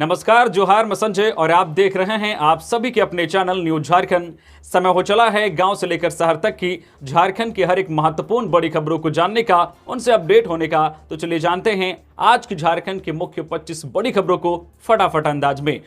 नमस्कार, जोहार, मैं संजय और आप देख रहे हैं आप सभी के अपने चैनल न्यूज झारखंड। समय हो चला है गांव से लेकर शहर तक की झारखंड की हर एक महत्वपूर्ण बड़ी खबरों को जानने का, उनसे अपडेट होने का। तो चलिए जानते हैं आज की झारखंड की मुख्य 25 बड़ी खबरों को फटाफट अंदाज में।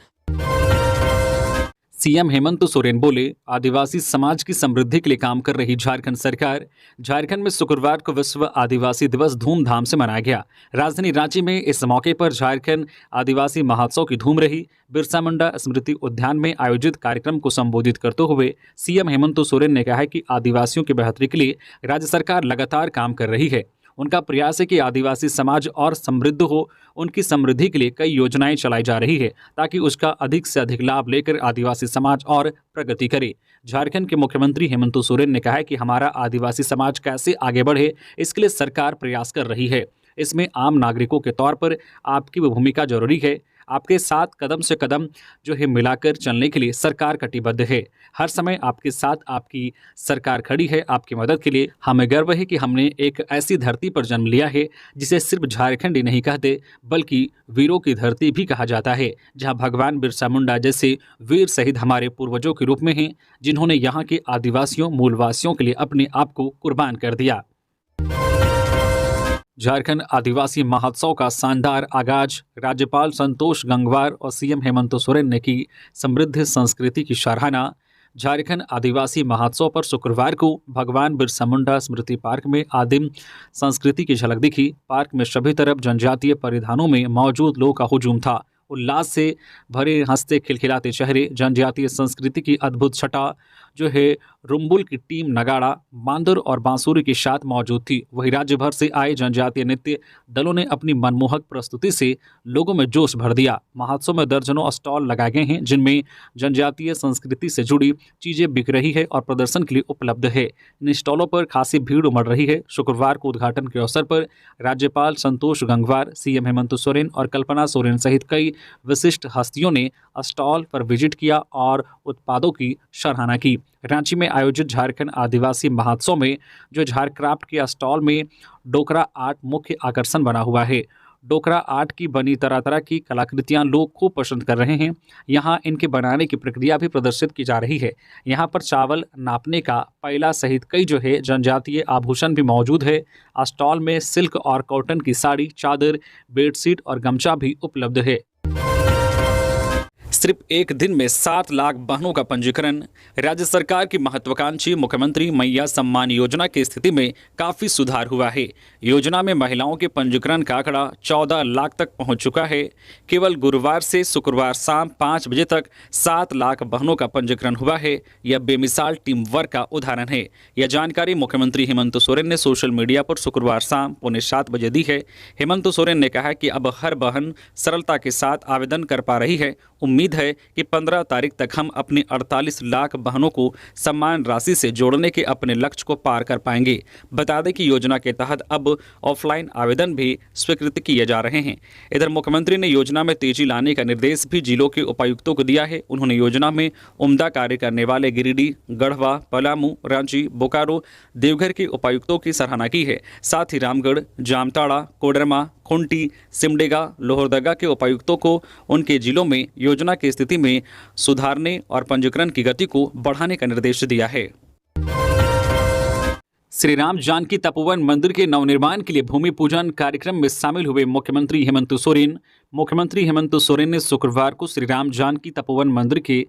सीएम हेमंत सोरेन बोले, आदिवासी समाज की समृद्धि के लिए काम कर रही झारखंड सरकार। झारखंड में शुक्रवार को विश्व आदिवासी दिवस धूमधाम से मनाया गया। राजधानी रांची में इस मौके पर झारखंड आदिवासी महोत्सव की धूम रही। बिरसा मुंडा स्मृति उद्यान में आयोजित कार्यक्रम को संबोधित करते हुए सीएम हेमंत सोरेन ने कहा कि आदिवासियों की बेहतरी के लिए राज्य सरकार लगातार काम कर रही है। उनका प्रयास है कि आदिवासी समाज और समृद्ध हो। उनकी समृद्धि के लिए कई योजनाएं चलाई जा रही है ताकि उसका अधिक से अधिक लाभ लेकर आदिवासी समाज और प्रगति करे। झारखंड के मुख्यमंत्री हेमंत सोरेन ने कहा है कि हमारा आदिवासी समाज कैसे आगे बढ़े, इसके लिए सरकार प्रयास कर रही है। इसमें आम नागरिकों के तौर पर आपकी भी भूमिका जरूरी है। आपके साथ कदम से कदम जो है मिलाकर चलने के लिए सरकार कटिबद्ध है। हर समय आपके साथ आपकी सरकार खड़ी है, आपकी मदद के लिए। हमें गर्व है कि हमने एक ऐसी धरती पर जन्म लिया है जिसे सिर्फ झारखंड ही नहीं कहते बल्कि वीरों की धरती भी कहा जाता है, जहां भगवान बिरसा मुंडा जैसे वीर शहीद हमारे पूर्वजों के रूप में हैं, जिन्होंने यहाँ के आदिवासियों मूलवासियों के लिए अपने आप को कुर्बान कर दिया। झारखंड आदिवासी महोत्सव का शानदार आगाज। राज्यपाल संतोष गंगवार और सीएम हेमंत सोरेन ने की समृद्ध संस्कृति की सराहना। झारखंड आदिवासी महोत्सव पर शुक्रवार को भगवान बिरसा मुंडा स्मृति पार्क में आदिम संस्कृति की झलक दिखी। पार्क में सभी तरफ जनजातीय परिधानों में मौजूद लोगों का हुजूम था। उल्लास से भरे हंसते खिलखिलाते चेहरे, जनजातीय संस्कृति की अद्भुत छटा जो है रुम्बुल की टीम नगाड़ा, बांदर और बांसुरी के साथ मौजूद थी। वहीं राज्य भर से आए जनजातीय नृत्य दलों ने अपनी मनमोहक प्रस्तुति से लोगों में जोश भर दिया। महोत्सव में दर्जनों स्टॉल लगाए गए हैं जिनमें जनजातीय संस्कृति से जुड़ी चीजें बिक रही है और प्रदर्शन के लिए उपलब्ध है। इन स्टॉलों पर खासी भीड़ उमड़ रही है। शुक्रवार को उद्घाटन के अवसर पर राज्यपाल संतोष गंगवार, सीएम हेमंत सोरेन और कल्पना सोरेन सहित कई विशिष्ट हस्तियों ने स्टॉल पर विजिट किया और उत्पादों की सराहना की। रांची में आयोजित झारखंड आदिवासी महोत्सव में जो झारक्राफ्ट के स्टॉल में डोकरा आर्ट मुख्य आकर्षण बना हुआ है। डोकरा आर्ट की बनी तरह तरह की कलाकृतियां लोग खूब पसंद कर रहे हैं। यहाँ इनके बनाने की प्रक्रिया भी प्रदर्शित की जा रही है। यहाँ पर चावल नापने का पैला सहित कई जो है जनजातीय आभूषण भी मौजूद है। स्टॉल में सिल्क और कॉटन की साड़ी, चादर, बेडशीट और गमछा भी उपलब्ध है। सिर्फ एक दिन में 7 लाख वाहनों का पंजीकरण। राज्य सरकार की महत्वाकांक्षी मुख्यमंत्री मैया सम्मान योजना की स्थिति में काफी सुधार हुआ है। योजना में महिलाओं के पंजीकरण का आंकड़ा 14 लाख तक पहुंच चुका है। केवल गुरुवार से शुक्रवार शाम 5 बजे तक 7 लाख वाहनों का पंजीकरण हुआ है। यह बेमिसाल टीम वर्क का उदाहरण है। यह जानकारी मुख्यमंत्री हेमंत सोरेन ने सोशल मीडिया पर शुक्रवार शाम 6:45 बजे दी है। हेमंत सोरेन ने कहा कि अब हर वाहन सरलता के साथ आवेदन कर पा रही है। उम्मीद है कि 15 तारीख तक हम अपने 48 लाख वाहनों को सम्मान राशि से जोड़ने के अपने लक्ष्य को पार कर पाएंगे। बता दें कि योजना के तहत अब ऑफलाइन आवेदन भी स्वीकृत किए जा रहे हैं। इधर मुख्यमंत्री ने योजना में तेजी लाने का निर्देश भी जिलों के उपायुक्तों को दिया है। उन्होंने योजना में उम्दा कार्य करने वाले गिरिडीह, गढ़वा, पलामू, रांची, बोकारो, देवघर के उपायुक्तों की सराहना की है। साथ ही रामगढ़, जामताड़ा, कोडरमा, खुंटी, सिमडेगा, लोहरदगा के उपायुक्तों को उनके जिलों में योजना की स्थिति में सुधारने और पंजीकरण की गति को बढ़ाने का निर्देश दिया है। श्री राम जानकी तपोवन मंदिर के नवनिर्माण के लिए भूमि पूजन कार्यक्रम में शामिल हुए मुख्यमंत्री हेमंत सोरेन। मुख्यमंत्री हेमंत सोरेन ने शुक्रवार को श्री राम जानकी तपोवन मंदिर के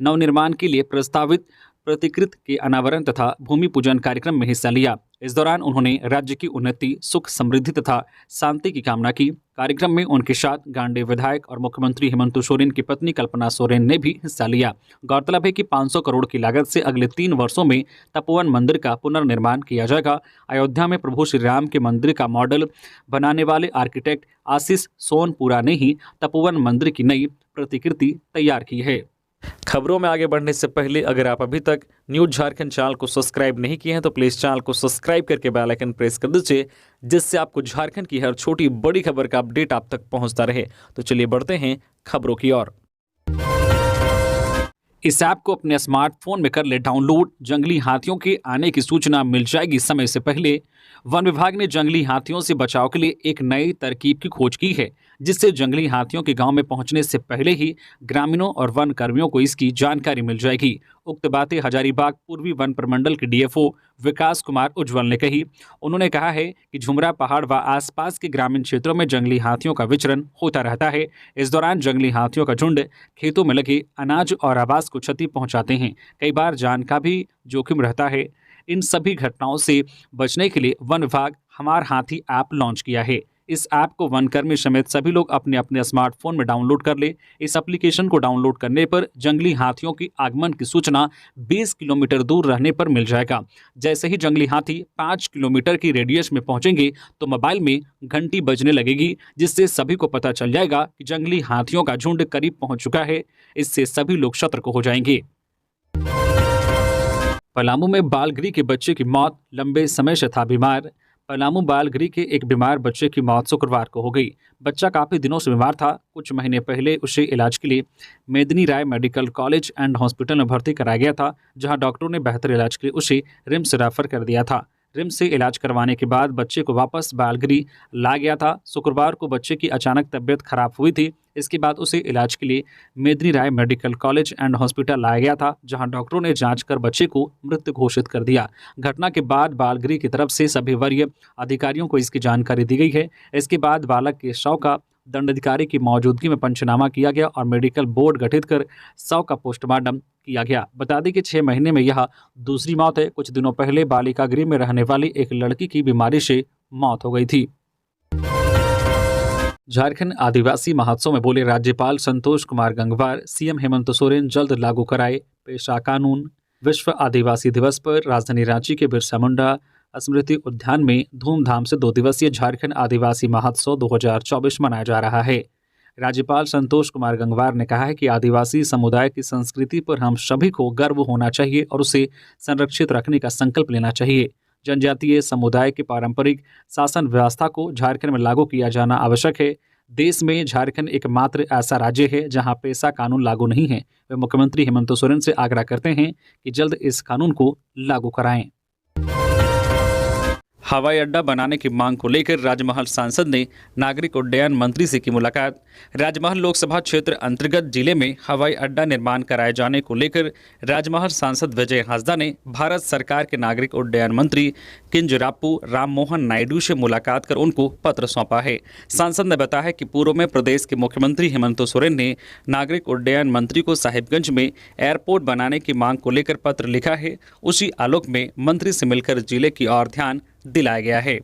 नवनिर्माण के लिए प्रस्तावित प्रतिकृति के अनावरण तथा भूमि पूजन कार्यक्रम में हिस्सा लिया। इस दौरान उन्होंने राज्य की उन्नति, सुख, समृद्धि तथा शांति की कामना की। कार्यक्रम में उनके साथ गांडे विधायक और मुख्यमंत्री हेमंत सोरेन की पत्नी कल्पना सोरेन ने भी हिस्सा लिया। गौरतलब है कि 500 करोड़ की लागत से अगले 3 वर्षों में तपोवन मंदिर का पुनर्निर्माण किया जाएगा। अयोध्या में प्रभु श्री राम के मंदिर का मॉडल बनाने वाले आर्किटेक्ट आशीष सोनपुरा ने ही तपोवन मंदिर की नई प्रतिकृति तैयार की है। खबरों में आगे बढ़ने से पहले अगर आप अभी तक न्यूज झारखंड चैनल को सब्सक्राइब नहीं किए हैं तो प्लीज़ चैनल को सब्सक्राइब करके बेल आइकन प्रेस कर दीजिए, जिससे आपको झारखंड की हर छोटी बड़ी खबर का अपडेट आप तक पहुंचता रहे। तो चलिए बढ़ते हैं खबरों की ओर। इस ऐप को अपने स्मार्टफोन में कर ले डाउनलोड। जंगली हाथियों के आने की सूचना मिल जाएगी समय से पहले। वन विभाग ने जंगली हाथियों से बचाव के लिए एक नई तरकीब की खोज की है, जिससे जंगली हाथियों के गांव में पहुंचने से पहले ही ग्रामीणों और वन कर्मियों को इसकी जानकारी मिल जाएगी। उक्त बातें हजारीबाग पूर्वी वन प्रमंडल के डीएफओ विकास कुमार उज्ज्वल ने कही। उन्होंने कहा है कि झुमरा पहाड़ व आसपास के ग्रामीण क्षेत्रों में जंगली हाथियों का विचरण होता रहता है। इस दौरान जंगली हाथियों का झुंड खेतों में लगे अनाज और आवास को क्षति पहुंचाते हैं। कई बार जान का भी जोखिम रहता है। इन सभी घटनाओं से बचने के लिए वन विभाग हमार हाथी ऐप लॉन्च किया है। इस ऐप को वनकर्मी समेत सभी लोग अपने अपने स्मार्टफोन में डाउनलोड कर ले। इस एप्लीकेशन को डाउनलोड करने पर जंगली हाथियों की आगमन की सूचना 20 किलोमीटर दूर रहने पर मिल जाएगा। जैसे ही जंगली हाथी 5 किलोमीटर की रेडियस में पहुंचेंगे तो मोबाइल में घंटी बजने लगेगी, जिससे सभी को पता चल जाएगा कि जंगली हाथियों का झुंड करीब पहुंच चुका है। इससे सभी लोग सतर्क हो जाएंगे। पलामू में बालगिरी के बच्चे की मौत, लंबे समय से था बीमार। पलामू बालगिरी के एक बीमार बच्चे की मौत शुक्रवार को हो गई। बच्चा काफ़ी दिनों से बीमार था। कुछ महीने पहले उसे इलाज के लिए मेदिनी राय मेडिकल कॉलेज एंड हॉस्पिटल में भर्ती कराया गया था, जहां डॉक्टरों ने बेहतर इलाज के लिए उसे रिम्स रेफर कर दिया था। रिम्स से इलाज करवाने के बाद बच्चे को वापस बालगिरी ला गया था। शुक्रवार को बच्चे की अचानक तबीयत खराब हुई थी। इसके बाद उसे इलाज के लिए मेदिनी राय मेडिकल कॉलेज एंड हॉस्पिटल लाया गया था, जहां डॉक्टरों ने जांच कर बच्चे को मृत घोषित कर दिया। घटना के बाद बालगिरी की तरफ से सभी वरीय अधिकारियों को इसकी जानकारी दी गई है। इसके बाद बालक के शव का दंडाधिकारी की मौजूदगी में पंचनामा किया गया और मेडिकल बोर्ड गठित कर शव का पोस्टमार्टम किया गया। बता दें कि 6 महीने में यह दूसरी मौत है। कुछ दिनों पहले बालिका गृह में रहने वाली एक लड़की की बीमारी से मौत हो गई थी। झारखंड आदिवासी महोत्सव में बोले राज्यपाल संतोष कुमार गंगवार, सीएम हेमंत सोरेन जल्द लागू कराए पेशा कानून। विश्व आदिवासी दिवस पर राजधानी रांची के बिरसा मुंडा स्मृति उद्यान में धूमधाम से 2 दिवसीय झारखंड आदिवासी महोत्सव 2024 मनाया जा रहा है। राज्यपाल संतोष कुमार गंगवार ने कहा है कि आदिवासी समुदाय की संस्कृति पर हम सभी को गर्व होना चाहिए और उसे संरक्षित रखने का संकल्प लेना चाहिए। जनजातीय समुदाय के पारंपरिक शासन व्यवस्था को झारखंड में लागू किया जाना आवश्यक है। देश में झारखंड एकमात्र ऐसा राज्य है जहां पेशा कानून लागू नहीं है। वे मुख्यमंत्री हेमंत सोरेन से आग्रह करते हैं कि जल्द इस कानून को लागू कराएं। हवाई अड्डा बनाने की मांग को लेकर राजमहल सांसद ने नागरिक उड्डयन मंत्री से की मुलाकात। राजमहल लोकसभा क्षेत्र अंतर्गत जिले में हवाई अड्डा निर्माण कराए जाने को लेकर राजमहल सांसद विजय हांसदा ने भारत सरकार के नागरिक उड्डयन मंत्री किंजरापू राममोहन नायडू से मुलाकात कर उनको पत्र सौंपा है। सांसद ने बताया कि पूर्व में प्रदेश के मुख्यमंत्री हेमंत सोरेन ने नागरिक उड्डयन मंत्री को साहिबगंज में एयरपोर्ट बनाने की मांग को लेकर पत्र लिखा है। उसी आलोक में मंत्री से मिलकर जिले की ओर ध्यान दिलाया गया है।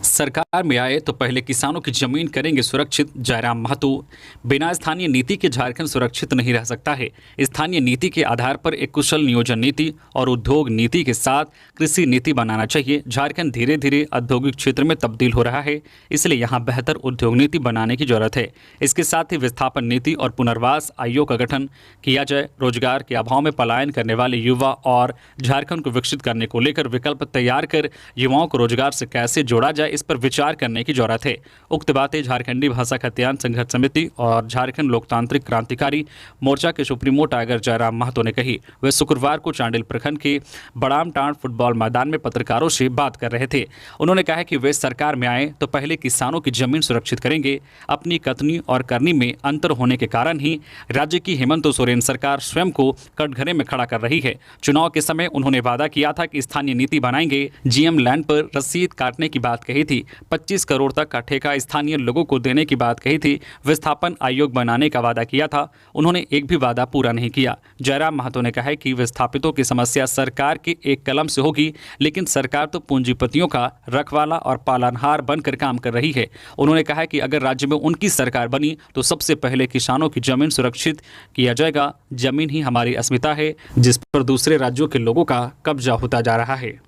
सरकार में आए तो पहले किसानों की जमीन करेंगे सुरक्षित, जयराम महतो। बिना स्थानीय नीति के झारखंड सुरक्षित नहीं रह सकता है। स्थानीय नीति के आधार पर एक कुशल नियोजन नीति और उद्योग नीति के साथ कृषि नीति बनाना चाहिए। झारखंड धीरे धीरे औद्योगिक क्षेत्र में तब्दील हो रहा है, इसलिए यहाँ बेहतर उद्योग नीति बनाने की जरूरत है। इसके साथ ही विस्थापन नीति और पुनर्वास आयोग का गठन किया जाए। रोजगार के अभाव में पलायन करने वाले युवा और झारखंड को विकसित करने को लेकर विकल्प तैयार कर युवाओं को रोजगार से कैसे जोड़ा जाए, इस पर विचार करने की जरूरत है। उक्त बातें झारखंडी भाषा खतियान संघर्ष समिति और झारखंड लोकतांत्रिक क्रांतिकारी मोर्चा के सुप्रीमो टाइगर जयराम महतो ने कही। वे शुक्रवार को चांडिल प्रखंड के बड़ामटांड फुटबॉल मैदान में पत्रकारों से बात कर रहे थे। उन्होंने कहा कि वे सरकार में आए तो पहले किसानों की जमीन सुरक्षित करेंगे। अपनी कथनी और करनी में अंतर होने के कारण ही राज्य की हेमंत सोरेन सरकार स्वयं को कटघरे में खड़ा कर रही है। चुनाव के समय उन्होंने वादा किया था कि स्थानीय नीति बनाएंगे। जीएम लैंड पर रसीद काटने की बात कही थी। 25 करोड़ तक का ठेका स्थानीय लोगों को देने की बात कही थी। विस्थापन आयोग बनाने का वादा किया था। उन्होंने एक भी वादा पूरा नहीं किया। जयराम महतो ने कहा कि विस्थापितों की समस्या सरकार के एक कलम से होगी, लेकिन सरकार तो पूंजीपतियों का रखवाला और पालनहार बनकर काम कर रही है। उन्होंने कहा कि अगर राज्य में उनकी सरकार बनी तो सबसे पहले किसानों की जमीन सुरक्षित किया जाएगा। जमीन ही हमारी अस्मिता है, जिस पर दूसरे राज्यों के लोगों का कब्जा होता जा रहा है।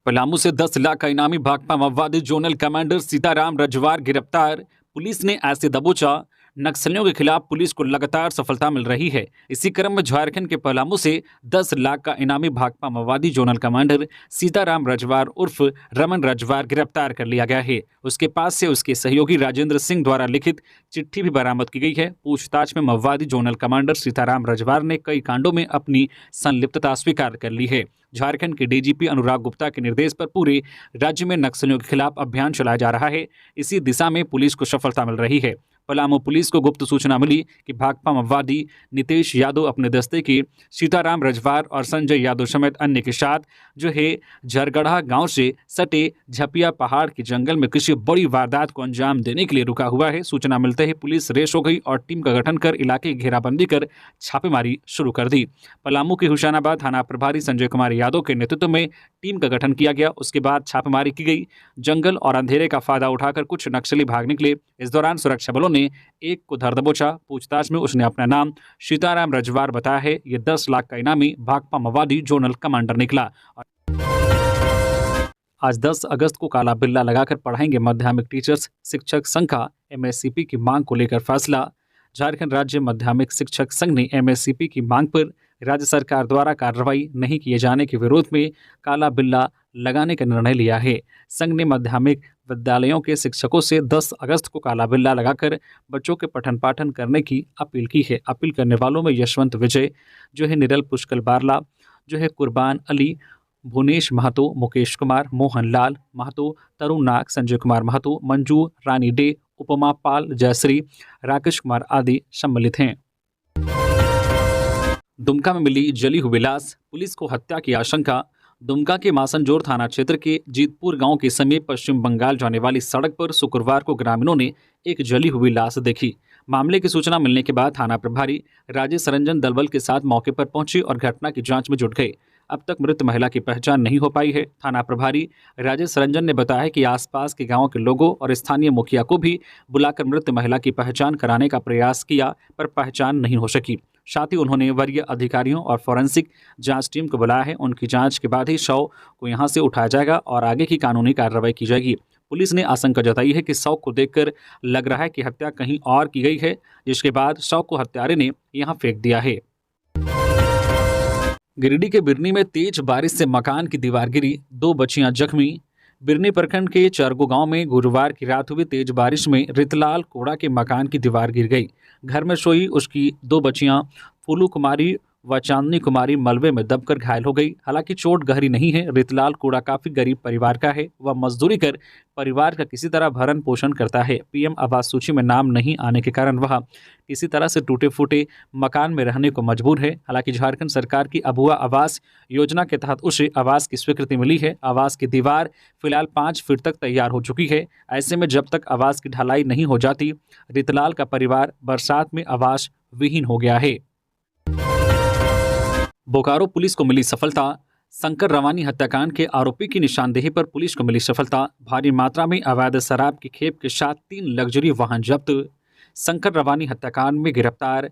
पलामू से 10 लाख का इनामी भाकपा माओवादी जोनल कमांडर सीताराम रजवार गिरफ्तार। पुलिस ने ऐसे दबोचा। नक्सलियों के खिलाफ पुलिस को लगातार सफलता मिल रही है। इसी क्रम में झारखंड के पलामू से 10 लाख का इनामी भाकपा माओवादी जोनल कमांडर सीताराम रजवार उर्फ रमन रजवार गिरफ्तार कर लिया गया है। उसके पास से उसके सहयोगी राजेंद्र सिंह द्वारा लिखित चिट्ठी भी बरामद की गई है। पूछताछ में माओवादी जोनल कमांडर सीताराम रजवार ने कई कांडों में अपनी संलिप्तता स्वीकार कर ली है। झारखंड के डीजीपी अनुराग गुप्ता के निर्देश पर पूरे राज्य में नक्सलियों के खिलाफ अभियान चलाया जा रहा है। इसी दिशा में पुलिस को सफलता मिल रही है। पलामू पुलिस को गुप्त सूचना मिली कि भाकपा माओवादी नितेश यादव अपने दस्ते के सीताराम रजवार और संजय यादव समेत अन्य के साथ जो है झरगढ़ा गांव से सटे झपिया पहाड़ के जंगल में किसी बड़ी वारदात को अंजाम देने के लिए रुका हुआ है। सूचना मिलते ही पुलिस रेस हो गई और टीम का गठन कर इलाके की घेराबंदी कर छापेमारी शुरू कर दी। पलामू के हुसैनाबाद थाना प्रभारी संजय कुमार यादव के नेतृत्व में टीम का गठन किया गया। उसके बाद छापेमारी की गई। जंगल और अंधेरे का फायदा उठाकर कुछ नक्सली भाग निकले। इस दौरान सुरक्षा बलों ने एक को धर दबोचा। पूछताछ में उसने अपना नाम सीताराम रजवार बताया है। ये 10 लाख का इनामी भाकपा माओवादी जोनल कमांडर निकला। आज 10 अगस्त को काला बिल्ला लगाकर पढ़ाएंगे माध्यमिक टीचर्स। शिक्षक संघ का एमएससीपी की मांग को लेकर फैसला। झारखंड राज्य माध्यमिक शिक्षक संघ ने एमएससीपी की मांग पर राज्य सरकार द्वारा कार्रवाई नहीं किए जाने के विरोध में काला बिल्ला लगाने का निर्णय लिया है। संघ ने माध्यमिक विद्यालयों के शिक्षकों से 10 अगस्त को काला बिल्ला लगाकर बच्चों के पठन पाठन करने की अपील की है। अपील करने वालों में यशवंत विजय जो है, निरल पुष्कल बारला जो है, कुर्बान अली, भुवनेश महतो, मुकेश कुमार, मोहन लाल महतो, तरुण नाग, संजय कुमार महतो, मंजू रानी डे, उपमा पाल, जयश्री, राकेश कुमार आदि सम्मिलित हैं। दुमका में मिली जली हुई लाश, पुलिस को हत्या की आशंका। दुमका के मासनजोर थाना क्षेत्र के जीतपुर गांव के समीप पश्चिम बंगाल जाने वाली सड़क पर शुक्रवार को ग्रामीणों ने एक जली हुई लाश देखी। मामले की सूचना मिलने के बाद थाना प्रभारी राजेश रंजन दलबल के साथ मौके पर पहुंचे और घटना की जांच में जुट गए। अब तक मृत महिला की पहचान नहीं हो पाई है। थाना प्रभारी राजेश रंजन ने बताया कि आसपास के गांवों के लोगों और स्थानीय मुखिया को भी बुलाकर मृत महिला की पहचान कराने का प्रयास किया, पर पहचान नहीं हो सकी। साथ ही उन्होंने वरीय अधिकारियों और फॉरेंसिक जांच टीम को बुलाया है। उनकी जांच के बाद ही शव को यहां से उठाया जाएगा और आगे की कानूनी कार्रवाई की जाएगी। पुलिस ने आशंका जताई है कि शव को देखकर लग रहा है कि हत्या कहीं और की गई है, जिसके बाद शव को हत्यारे ने यहां फेंक दिया है। गिरिडीह के बिरनी में तेज बारिश से मकान की दीवार गिरी, 2 बच्चियां जख्मी। बिरनी प्रखंड के चरगो गांव में गुरुवार की रात हुई तेज बारिश में रितलाल कोड़ा के मकान की दीवार गिर गई। घर में सोई उसकी 2 बच्चियां फूलू कुमारी व चांदनी कुमारी मलबे में दबकर घायल हो गई। हालांकि चोट गहरी नहीं है। रितलाल कोड़ा काफी गरीब परिवार का है। वह मजदूरी कर परिवार का किसी तरह भरण पोषण करता है। पीएम आवास सूची में नाम नहीं आने के कारण वह किसी तरह से टूटे फूटे मकान में रहने को मजबूर है। हालांकि झारखंड सरकार की अबुआ आवास योजना के तहत उसे आवास की स्वीकृति मिली है। आवास की दीवार फिलहाल 5 फीट तक तैयार हो चुकी है। ऐसे में जब तक आवास की ढलाई नहीं हो जाती, रितलाल का परिवार बरसात में आवास विहीन हो गया है। बोकारो पुलिस को मिली सफलता। शंकर रवानी हत्याकांड के आरोपी की निशानदेही पर पुलिस को मिली सफलता। भारी मात्रा में अवैध शराब की खेप के साथ 3 लग्जरी वाहन जब्त। शंकर रवानी हत्याकांड में गिरफ्तार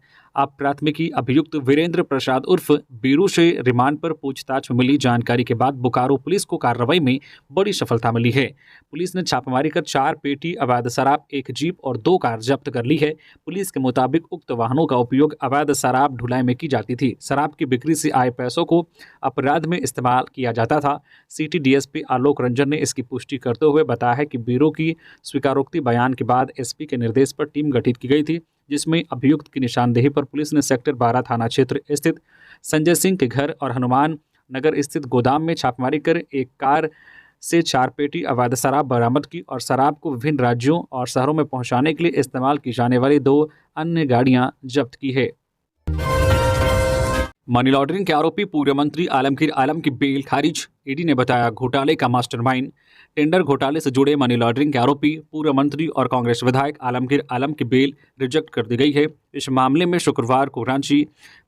प्राथमिकी अभियुक्त वीरेंद्र प्रसाद उर्फ बीरू से रिमांड पर पूछताछ में मिली जानकारी के बाद बोकारो पुलिस को कार्रवाई में बड़ी सफलता मिली है। पुलिस ने छापेमारी कर 4 पेटी अवैध शराब, 1 जीप और 2 कार जब्त कर ली है। पुलिस के मुताबिक उक्त वाहनों का उपयोग अवैध शराब ढुलाई में की जाती थी। शराब की बिक्री से आए पैसों को अपराध में इस्तेमाल किया जाता था। सिटी डीएसपी आलोक रंजन ने इसकी पुष्टि करते हुए बताया है कि बीरू की स्वीकारोक्ति बयान के बाद एसपी के निर्देश पर टीम गठित की गई थी, जिसमें अभियुक्त की निशानदेही पर पुलिस ने सेक्टर 12 थाना क्षेत्र स्थित संजय सिंह के घर और हनुमान नगर स्थित गोदाम में छापेमारी कर एक कार से 4 पेटी अवैध शराब बरामद की और शराब को विभिन्न राज्यों और शहरों में पहुंचाने के लिए इस्तेमाल की जाने वाली 2 अन्य गाड़ियां जब्त की है। मनी लॉन्ड्रिंग के आरोपी पूर्व मंत्री आलमगीर आलम की बेल खारिज। ईडी ने बताया घोटाले का मास्टरमाइंड। टेंडर घोटाले से जुड़े मनी लॉन्ड्रिंग के आरोपी पूर्व मंत्री और कांग्रेस विधायक आलमगीर आलम की बेल रिजेक्ट कर दी गई है। इस मामले में शुक्रवार को रांची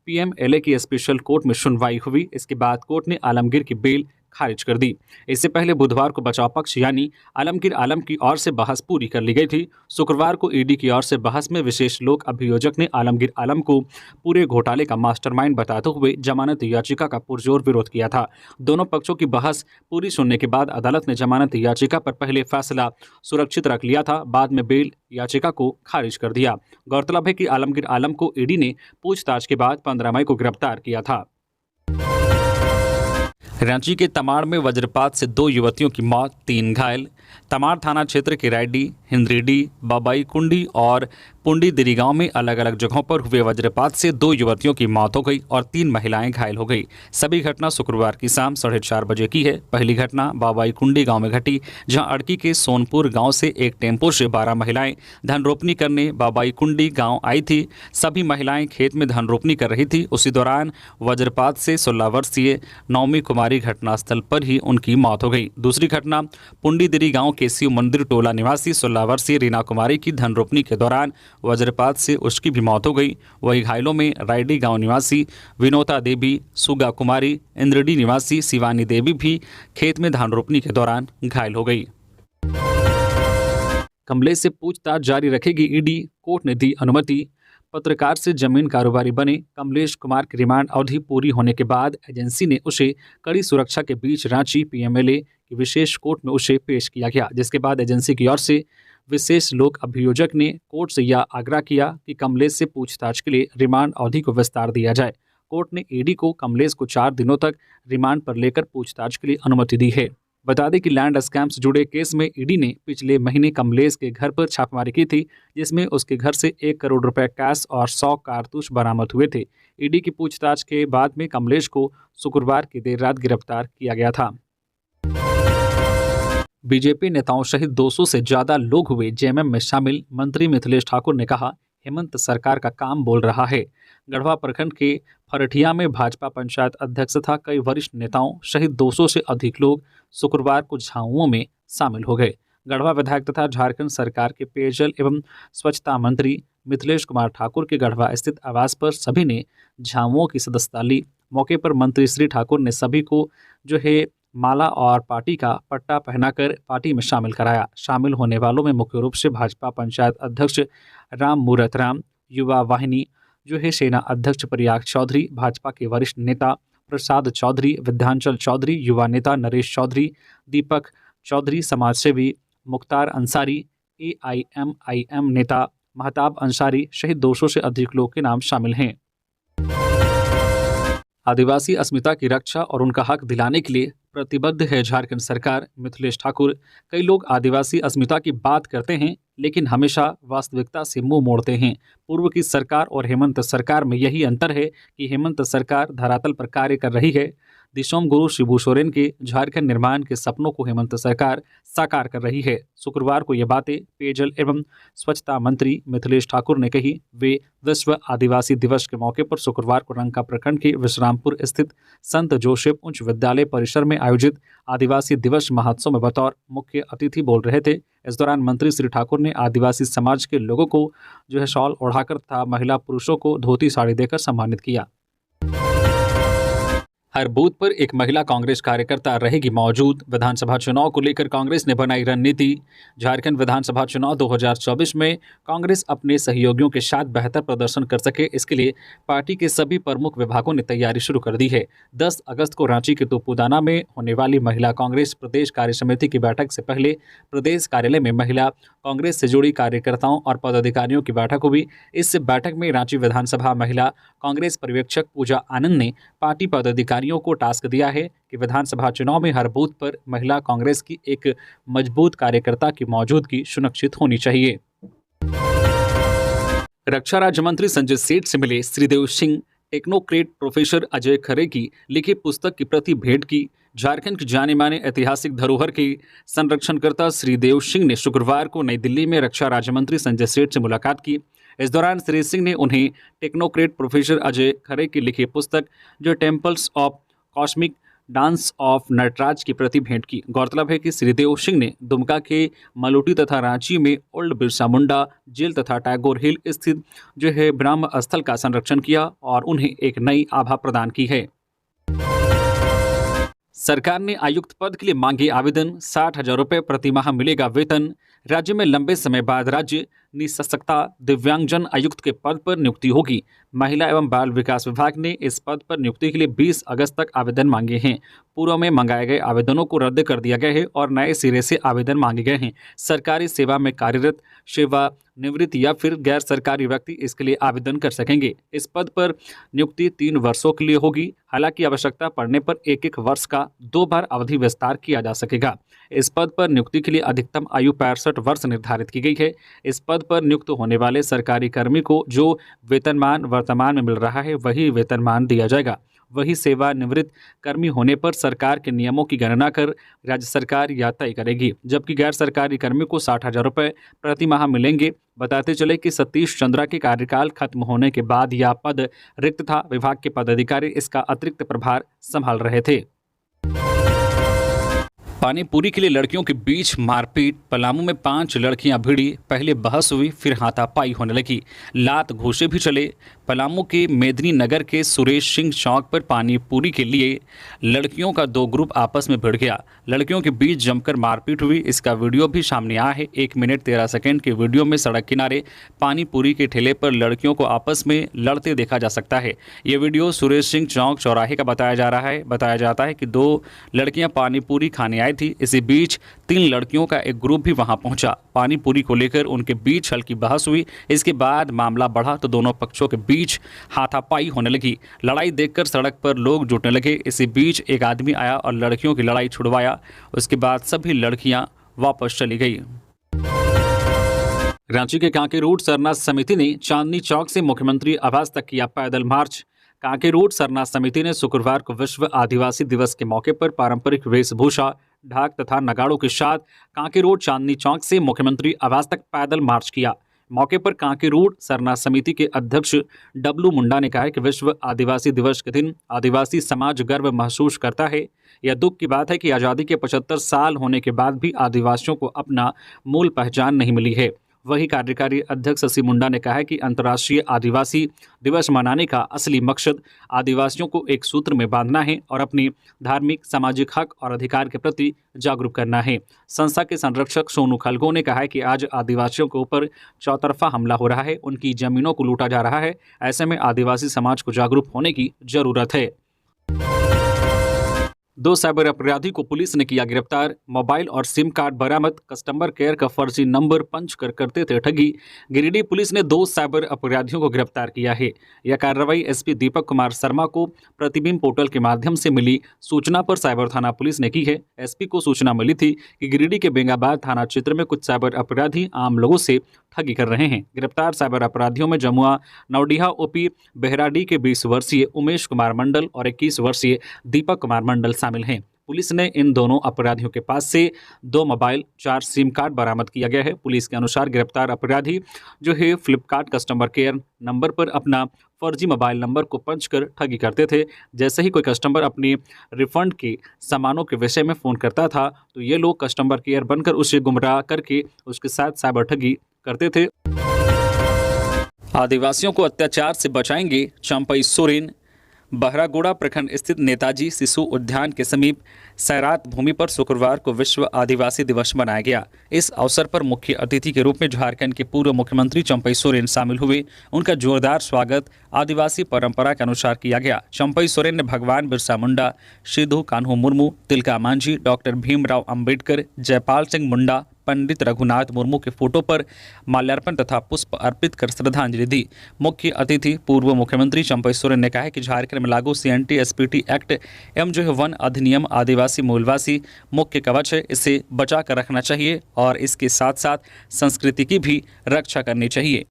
पीएमएलए की स्पेशल कोर्ट में सुनवाई हुई। इसके बाद कोर्ट ने आलमगीर की बेल खारिज कर दी। इससे पहले बुधवार को बचाव पक्ष यानी आलमगीर आलम की ओर से बहस पूरी कर ली गई थी। शुक्रवार को ईडी की ओर से बहस में विशेष लोक अभियोजक ने आलमगीर आलम को पूरे घोटाले का मास्टरमाइंड बताते हुए जमानत याचिका का पुरजोर विरोध किया था। दोनों पक्षों की बहस पूरी सुनने के बाद अदालत ने जमानत याचिका पर पहले फैसला सुरक्षित रख लिया था, बाद में बेल याचिका को खारिज कर दिया। गौरतलब है कि आलमगीर आलम को ईडी ने पूछताछ के बाद 15 मई को गिरफ्तार किया था। रांची के तमाड़ में वज्रपात से 2 युवतियों की मौत, 3 घायल। तमाड़ थाना क्षेत्र के रायडी, हिंद्रीडी, बाबाई कुंडी और पुंडीदिरी गांव में अलग अलग जगहों पर हुए वज्रपात से 2 युवतियों की मौत हो गई और 3 महिलाएं घायल हो गई। सभी घटना शुक्रवार की शाम 4:30 बजे की है। पहली घटना बाबाई कुंडी गांव में घटी, जहां अड़की के सोनपुर गांव से एक टेम्पो से 12 महिलाएं धान रोपनी करने बाबाई कुंडी गांव आई थी। सभी महिलाएं खेत में धान रोपनी कर रही थी। उसी दौरान वज्रपात से 16 वर्षीय नौमी कुमारी घटनास्थल पर ही उनकी मौत हो गई। दूसरी घटना पुंडीदिरी गांव के शिव मंदिर टोला निवासी 16 वर्षीय रीना कुमारी की धन रोपनी के दौरान वज्रपात से उसकी भी मौत हो गई। वही घायलों में रायडी गांव निवासी विनोता देवी, सुगा कुमारी, इंद्रडी निवासी शिवानी देवी भी खेत में धान रोपनी के दौरान घायल हो गई। कमलेश से पूछताछ जारी रखेगी ईडी, कोर्ट ने दी अनुमति। पत्रकार से जमीन कारोबारी बने कमलेश कुमार की रिमांड अवधि पूरी होने के बाद एजेंसी ने उसे कड़ी सुरक्षा के बीच रांची पीएमएलए की विशेष कोर्ट में उसे पेश किया गया, जिसके बाद एजेंसी की ओर से विशेष लोक अभियोजक ने कोर्ट से यह आग्रह किया कि कमलेश से पूछताछ के लिए रिमांड अवधि को विस्तार दिया जाए। कोर्ट ने ईडी को कमलेश को 4 दिनों तक रिमांड पर लेकर पूछताछ के लिए अनुमति दी है। बता दें कि लैंड स्कैम से जुड़े केस में ईडी ने पिछले महीने कमलेश के घर पर छापेमारी की थी, जिसमें उसके घर से 1 करोड़ रुपए कैश और 100 कारतूस बरामद हुए थे। ईडी की पूछताछ के बाद में कमलेश को शुक्रवार की देर रात गिरफ्तार किया गया था। बीजेपी नेताओं सहित 200 से ज्यादा लोग हुए जेएमएम में शामिल। मंत्री मिथिलेश ठाकुर ने कहा, हेमंत सरकार का काम बोल रहा है। गढ़वा प्रखंड के फरठिया में भाजपा पंचायत अध्यक्ष तथा कई वरिष्ठ नेताओं सहित 200 से अधिक लोग शुक्रवार को झामुमो में शामिल हो गए। गढ़वा विधायक तथा झारखंड सरकार के पेयजल एवं स्वच्छता मंत्री मिथिलेश कुमार ठाकुर के गढ़वा स्थित आवास पर सभी ने झामुमो की सदस्यता ली। मौके पर मंत्री श्री ठाकुर ने सभी को माला और पार्टी का पट्टा पहनाकर पार्टी में शामिल कराया। शामिल होने वालों में मुख्य रूप से भाजपा पंचायत अध्यक्ष राम मूरत राम, युवा वाहिनी सेना अध्यक्ष प्रयाग चौधरी, भाजपा के वरिष्ठ नेता प्रसाद चौधरी, विद्यांचल चौधरी, युवा नेता नरेश चौधरी, दीपक चौधरी, समाजसेवी मुख्तार अंसारी, AIMIM नेता महताब अंसारी सहित 200 से अधिक लोग के नाम शामिल हैं। आदिवासी अस्मिता की रक्षा और उनका हक दिलाने के लिए प्रतिबद्ध है झारखंड सरकार। मिथिलेश ठाकुर, कई लोग आदिवासी अस्मिता की बात करते हैं लेकिन हमेशा वास्तविकता से मुंह मोड़ते हैं। पूर्व की सरकार और हेमंत सरकार में यही अंतर है कि हेमंत सरकार धरातल पर कार्य कर रही है। दिशोम गुरु शिबू सोरेन के झारखंड निर्माण के सपनों को हेमंत सरकार साकार कर रही है। शुक्रवार को ये बातें पेयजल एवं स्वच्छता मंत्री मिथिलेश ठाकुर ने कही। वे विश्व आदिवासी दिवस के मौके पर शुक्रवार को रंका प्रखंड के विश्रामपुर स्थित संत जोसेफ उच्च विद्यालय परिसर में आयोजित आदिवासी दिवस महोत्सव में बतौर मुख्य अतिथि बोल रहे थे। इस दौरान मंत्री श्री ठाकुर ने आदिवासी समाज के लोगों को शॉल ओढ़ाकर तथा महिला पुरुषों को धोती साड़ी देकर सम्मानित किया। हर बूथ पर एक महिला कांग्रेस कार्यकर्ता रहेगी मौजूद। विधानसभा चुनाव को लेकर कांग्रेस ने बनाई रणनीति। झारखंड विधानसभा चुनाव 2024 में कांग्रेस अपने सहयोगियों के साथ बेहतर प्रदर्शन कर सके, इसके लिए पार्टी के सभी प्रमुख विभागों ने तैयारी शुरू कर दी है। 10 अगस्त को रांची के तोपुदाना में होने वाली महिला कांग्रेस प्रदेश कार्य समिति की बैठक से पहले प्रदेश कार्यालय में महिला कांग्रेस से जुड़ी कार्यकर्ताओं और पदाधिकारियों की बैठक हुई। इस बैठक में रांची विधानसभा महिला कांग्रेस पर्यवेक्षक पूजा आनंद ने पार्टी पदाधिकारियों को टास्क दिया है कि विधानसभा चुनाव में हर बूथ पर महिला कांग्रेस की एक मजबूत कार्यकर्ता की मौजूदगी सुनिश्चित होनी चाहिए। रक्षा राज्य मंत्री संजय सेठ से मिले श्रीदेव सिंह, टेक्नोक्रेट प्रोफेसर अजय खरे की लिखी पुस्तक की प्रति भेंट की। झारखंड के जाने माने ऐतिहासिक धरोहर के संरक्षणकर्ता श्रीदेव सिंह ने शुक्रवार को नई दिल्ली में रक्षा राज्य मंत्री संजय सेठ से मुलाकात की। इस दौरान श्री सिंह ने उन्हें टेक्नोक्रेट प्रोफेसर अजय खरे की लिखी पुस्तक temples of cosmic dance of Nataraja की प्रति भेंट की। गौरतलब है कि श्रीदेव सिंह ने दुमका के मलोटी तथा रांची में ओल्ड बिरसा मुंडा जेल तथा टैगोर हिल स्थित ब्रह्म स्थल का संरक्षण किया और उन्हें एक नई आभा प्रदान की है। सरकार ने आयुक्त पद के लिए मांगे आवेदन। 60,000 रुपये प्रतिमाह मिलेगा वेतन। राज्य में लंबे समय बाद राज्य निःसक्ता दिव्यांगजन आयुक्त के पद पर नियुक्ति होगी। महिला एवं बाल विकास विभाग ने इस पद पर नियुक्ति के लिए 20 अगस्त तक आवेदन मांगे हैं। पूर्व में मंगाए गए आवेदनों को रद्द कर दिया गया है और नए सिरे से आवेदन मांगे गए हैं। सरकारी सेवा में कार्यरत, सेवानिवृत्त या फिर गैर सरकारी व्यक्ति इसके लिए आवेदन कर सकेंगे। इस पद पर नियुक्ति 3 वर्षों के लिए होगी। हालांकि आवश्यकता पड़ने पर 1-1 वर्ष का 2 बार अवधि विस्तार किया जा सकेगा। इस पद पर नियुक्ति के लिए अधिकतम आयु 65 वर्ष निर्धारित की गई है। इस पद पर नियुक्त होने वाले सरकारी कर्मी को जो वेतनमान वर्तमान में मिल रहा है वही वेतनमान दिया जाएगा। वही सेवानिवृत्त कर्मी होने पर सरकार के नियमों की गणना कर राज्य सरकार यह तय करेगी। जबकि गैर सरकारी कर्मी को 60,000 रुपये प्रति माह मिलेंगे। बताते चले कि सतीश चंद्रा के कार्यकाल खत्म होने के बाद यह पद रिक्त था। विभाग के पदाधिकारी इसका अतिरिक्त प्रभार संभाल रहे थे। पानी पूरी के लिए लड़कियों के बीच मारपीट। पलामू में 5 लड़कियां भिड़ी, पहले बहस हुई, फिर हाथापाई होने लगी, लात घूंसे भी चले। पलामू के मेदिनी नगर के सुरेश सिंह चौक पर पानी पूरी के लिए लड़कियों का 2 ग्रुप आपस में भिड़ गया। लड़कियों के बीच जमकर मारपीट हुई। इसका वीडियो भी सामने आया है। 1 मिनट 13 सेकंड के वीडियो में सड़क किनारे पानी पूरी के ठेले पर लड़कियों को आपस में लड़ते देखा जा सकता है। ये वीडियो सुरेश सिंह चौक चौराहे का बताया जाता है कि 2 लड़कियां पानी पूरी खाने आई थी। इसी बीच 3 लड़कियों का एक ग्रुप भी वहां पहुंचा। पानी पूरी को लेकर उनके बीच हल्की बहस हुई। इसके बाद मामला बढ़ा तो दोनों पक्षों के बीच हाथापाई होने लगी। लड़ाई देखकर सड़क पर लोग जुटने लगे। इसी बीच एक आदमी आया और लड़कियों की लड़ाई छुड़वाया। उसके बाद सभी लड़कियां वापस चली गई। रांची के कांके रोड सरना समिति ने चांदनी चौक से मुख्यमंत्री आवास तक किया पैदल मार्च। कांके रोड सरना समिति ने शुक्रवार को विश्व आदिवासी दिवस के मौके पर पारंपरिक वेशभूषा, ढाक तथा नगाड़ों के साथ कांके रोड चांदनी चौक से मुख्यमंत्री आवास तक पैदल मार्च किया। मौके पर कांके रोड सरना समिति के अध्यक्ष डब्लू मुंडा ने कहा कि विश्व आदिवासी दिवस के दिन आदिवासी समाज गर्व महसूस करता है। यह दुख की बात है कि आज़ादी के 75 साल होने के बाद भी आदिवासियों को अपना मूल पहचान नहीं मिली है। वही कार्यकारी अध्यक्ष शशि मुंडा ने कहा कि अंतर्राष्ट्रीय आदिवासी दिवस मनाने का असली मकसद आदिवासियों को एक सूत्र में बांधना है और अपनी धार्मिक, सामाजिक हक और अधिकार के प्रति जागरूक करना है। संस्था के संरक्षक सोनू खलगो ने कहा है कि आज आदिवासियों के ऊपर चौतरफा हमला हो रहा है, उनकी जमीनों को लूटा जा रहा है। ऐसे में आदिवासी समाज को जागरूक होने की जरूरत है। 2 साइबर अपराधी को पुलिस ने किया गिरफ्तार। मोबाइल और सिम कार्ड बरामद। कस्टमर केयर का फर्जी नंबर पंच कर करते थे ठगी। गिरिडीह पुलिस ने 2 साइबर अपराधियों को गिरफ्तार किया है। यह कार्रवाई एसपी दीपक कुमार शर्मा को प्रतिबिंब पोर्टल के माध्यम से मिली सूचना पर साइबर थाना पुलिस ने की है। एसपी को सूचना मिली थी कि गिरिडीह के बेंगाबाद थाना क्षेत्र में कुछ साइबर अपराधी आम लोगों से ठगी कर रहे हैं। गिरफ्तार साइबर अपराधियों में जमुआ नवडीहा ओपी बेहराडी के 20 वर्षीय उमेश कुमार मंडल और 21 वर्षीय दीपक कुमार मंडल शामिल हैं। पुलिस ने इन दोनों अपराधियों के पास से 2 मोबाइल, 4 सिम कार्ड बरामद किया गया है। पुलिस के अनुसार गिरफ्तार अपराधी जो है फ्लिपकार्ट कस्टमर केयर नंबर पर अपना फर्जी मोबाइल नंबर को पंच कर ठगी करते थे। जैसे ही कोई कस्टमर अपनी रिफंड के सामानों के विषय में फ़ोन करता था तो ये लोग कस्टमर केयर बनकर उसे गुमराह करके उसके साथ साइबर ठगी करते थे। आदिवासियों को अत्याचार से बचाएंगे चंपई सोरेन। बहरागोड़ा प्रखंड स्थित नेताजी शिशु उद्यान के समीप सैरात भूमि पर शुक्रवार को विश्व आदिवासी दिवस मनाया गया। इस अवसर पर मुख्य अतिथि के रूप में झारखंड के पूर्व मुख्यमंत्री चंपई सोरेन शामिल हुए। उनका जोरदार स्वागत आदिवासी परंपरा के अनुसार किया गया। चंपई सोरेन ने भगवान बिरसा मुंडा, सिद्धू कान्हू मुर्मू, तिलका मांझी, डॉक्टर भीमराव अंबेडकर, जयपाल सिंह मुंडा, पंडित रघुनाथ मुर्मू के फोटो पर माल्यार्पण तथा पुष्प अर्पित कर श्रद्धांजलि दी। मुख्य अतिथि पूर्व मुख्यमंत्री चंपई सोरेन ने कहा कि झारखंड में लागू CNT SPT एक्ट एवं जो है वन अधिनियम आदिवासी मूलवासी मुख्य कवच है, इसे बचा कर रखना चाहिए और इसके साथ साथ संस्कृति की भी रक्षा करनी चाहिए।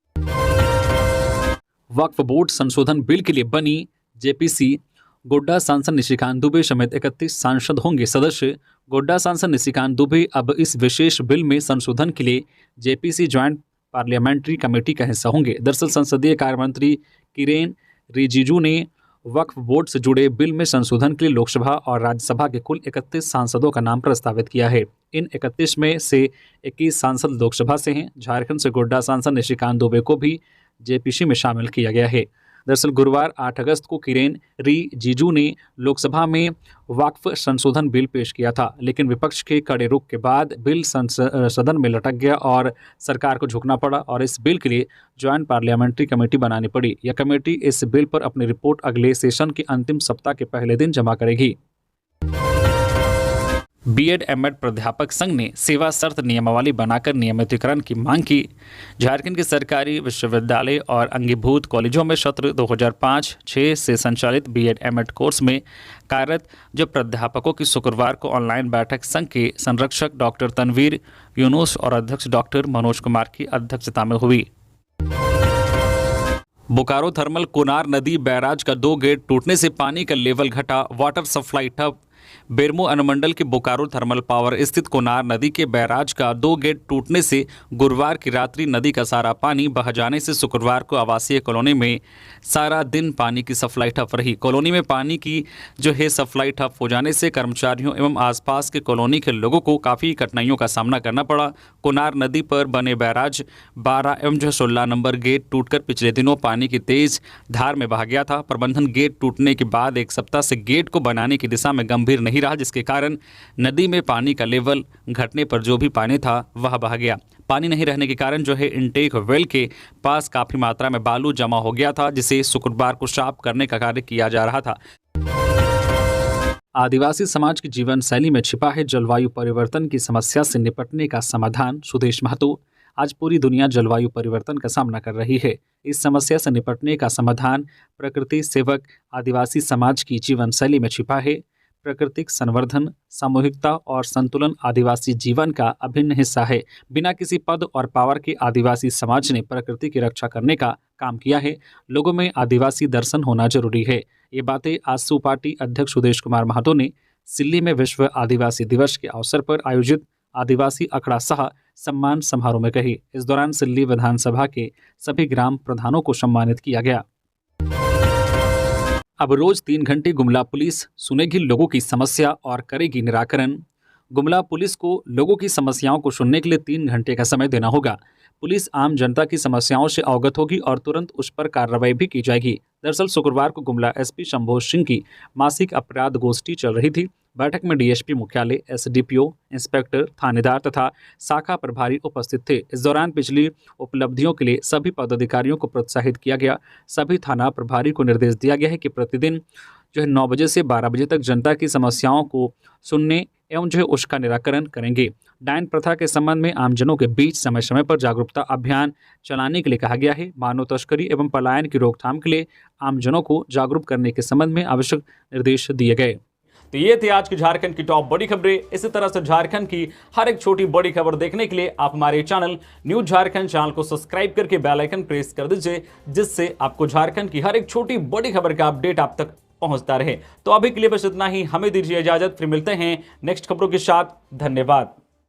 वक्फ बोर्ड संशोधन बिल के लिए बनी JPC। गोड्डा सांसद निशिकांत दुबे समेत 31 सांसद होंगे सदस्य। गोड्डा सांसद निशिकांत दुबे अब इस विशेष बिल में संशोधन के लिए JPC ज्वाइंट पार्लियामेंट्री कमेटी का हिस्सा होंगे। दरअसल संसदीय कार्य मंत्री किरेन रिजिजू ने वक्फ बोर्ड से जुड़े बिल में संशोधन के लिए लोकसभा और राज्यसभा के कुल 31 सांसदों का नाम प्रस्तावित किया है। इन 31 में से 21 सांसद लोकसभा से हैं। झारखंड से गोड्डा सांसद निशिकांत दुबे को भी JPC में शामिल किया गया है। दरअसल गुरुवार 8 अगस्त को किरेन रिजिजू ने लोकसभा में वक्फ संशोधन बिल पेश किया था, लेकिन विपक्ष के कड़े रुख के बाद बिल सदन में लटक गया और सरकार को झुकना पड़ा और इस बिल के लिए ज्वाइंट पार्लियामेंट्री कमेटी बनानी पड़ी। यह कमेटी इस बिल पर अपनी रिपोर्ट अगले सेशन के अंतिम सप्ताह के पहले दिन जमा करेगी। बीएड एमएड प्राध्यापक संघ ने सेवा शर्त नियमावली बनाकर नियमितीकरण की मांग की। झारखंड के सरकारी विश्वविद्यालय और अंगीभूत कॉलेजों में सत्र 2005-06 से संचालित बीएड एमएड कोर्स में कार्यरत जो प्राध्यापकों की शुक्रवार को ऑनलाइन बैठक संघ के संरक्षक डॉक्टर तनवीर यूनुस और अध्यक्ष डॉक्टर मनोज कुमार की अध्यक्षता में हुई। बोकारो थर्मल कोनार नदी बैराज का 2 गेट टूटने से पानी का लेवल घटा। वाटर सप्लाई ठप। बेरमो अनुमंडल के बोकारो थर्मल पावर स्थित कोनार नदी के बैराज का 2 गेट टूटने से गुरुवार की रात्रि नदी का सारा पानी बह जाने से शुक्रवार को आवासीय कॉलोनी में सारा दिन पानी की सप्लाई ठप रही। कॉलोनी में पानी की जो है सप्लाई ठप हो जाने से कर्मचारियों एवं आसपास के कॉलोनी के लोगों को काफ़ी कठिनाइयों का सामना करना पड़ा। कोनार नदी पर बने बैराज 12 एवं 16 नंबर गेट टूटकर पिछले दिनों पानी की तेज धार में बह गया था। प्रबंधन गेट टूटने के बाद 1 सप्ताह से गेट को बनाने की दिशा में गंभीर नहीं रहा, जिसके कारण नदी में पानी का लेवल घटने पर जो भी पानी था वह बह गया। पानी नहीं रहने के कारण जो है इनटेक वेल के पास काफी मात्रा में बालू जमा हो गया था, जिसे शुक्रवार को साफ करने का कार्य किया जा रहा था। आदिवासी समाज की जीवन शैली में छिपा है जलवायु परिवर्तन की समस्या से निपटने का समाधान। सुदेश महतो। आज पूरी दुनिया जलवायु परिवर्तन का सामना कर रही है। इस समस्या से निपटने का समाधान प्रकृति सेवक आदिवासी समाज की जीवन शैली में छिपा है। प्राकृतिक संवर्धन, सामूहिकता और संतुलन आदिवासी जीवन का अभिन्न हिस्सा है। बिना किसी पद और पावर के आदिवासी समाज ने प्रकृति की रक्षा करने का काम किया है। लोगों में आदिवासी दर्शन होना जरूरी है। ये बातें आसू पार्टी अध्यक्ष सुदेश कुमार महतो ने सिल्ली में विश्व आदिवासी दिवस के अवसर पर आयोजित आदिवासी अखड़ा शाह सम्मान समारोह में कही। इस दौरान सिल्ली विधानसभा के सभी ग्राम प्रधानों को सम्मानित किया गया। अब रोज 3 घंटे गुमला पुलिस सुनेगी लोगों की समस्या और करेगी निराकरण। गुमला पुलिस को लोगों की समस्याओं को सुनने के लिए 3 घंटे का समय देना होगा। पुलिस आम जनता की समस्याओं से अवगत होगी और तुरंत उस पर कार्रवाई भी की जाएगी। दरअसल शुक्रवार को गुमला एसपी शंभोज सिंह की मासिक अपराध गोष्ठी चल रही थी। बैठक में डीएसपी मुख्यालय, एसडीपीओ, इंस्पेक्टर, थानेदार तथा शाखा प्रभारी उपस्थित थे। इस दौरान पिछली उपलब्धियों के लिए सभी पदाधिकारियों को प्रोत्साहित किया गया। सभी थाना प्रभारी को निर्देश दिया गया है कि प्रतिदिन जो है 9 बजे से 12 बजे तक जनता की समस्याओं को सुनने एवं जो है उसका निराकरण करेंगे। डायन प्रथा के संबंध में आमजनों के बीच समय समय पर जागरूकता अभियान चलाने के लिए कहा गया है। मानव तस्करी एवं पलायन की रोकथाम के लिए आमजनों को जागरूक करने के संबंध में आवश्यक निर्देश दिए गए। तो ये थी आज की झारखंड की टॉप बड़ी खबरें। इसी तरह से झारखंड की हर एक छोटी बड़ी खबर देखने के लिए आप हमारे चैनल न्यूज झारखंड चैनल को सब्सक्राइब करके बेल आइकन प्रेस कर दीजिए, जिससे आपको झारखंड की हर एक छोटी बड़ी खबर का अपडेट आप तक पहुंचता रहे। तो अभी के लिए बस इतना ही। हमें दीजिए इजाजत, फिर मिलते हैं नेक्स्ट खबरों के साथ। धन्यवाद।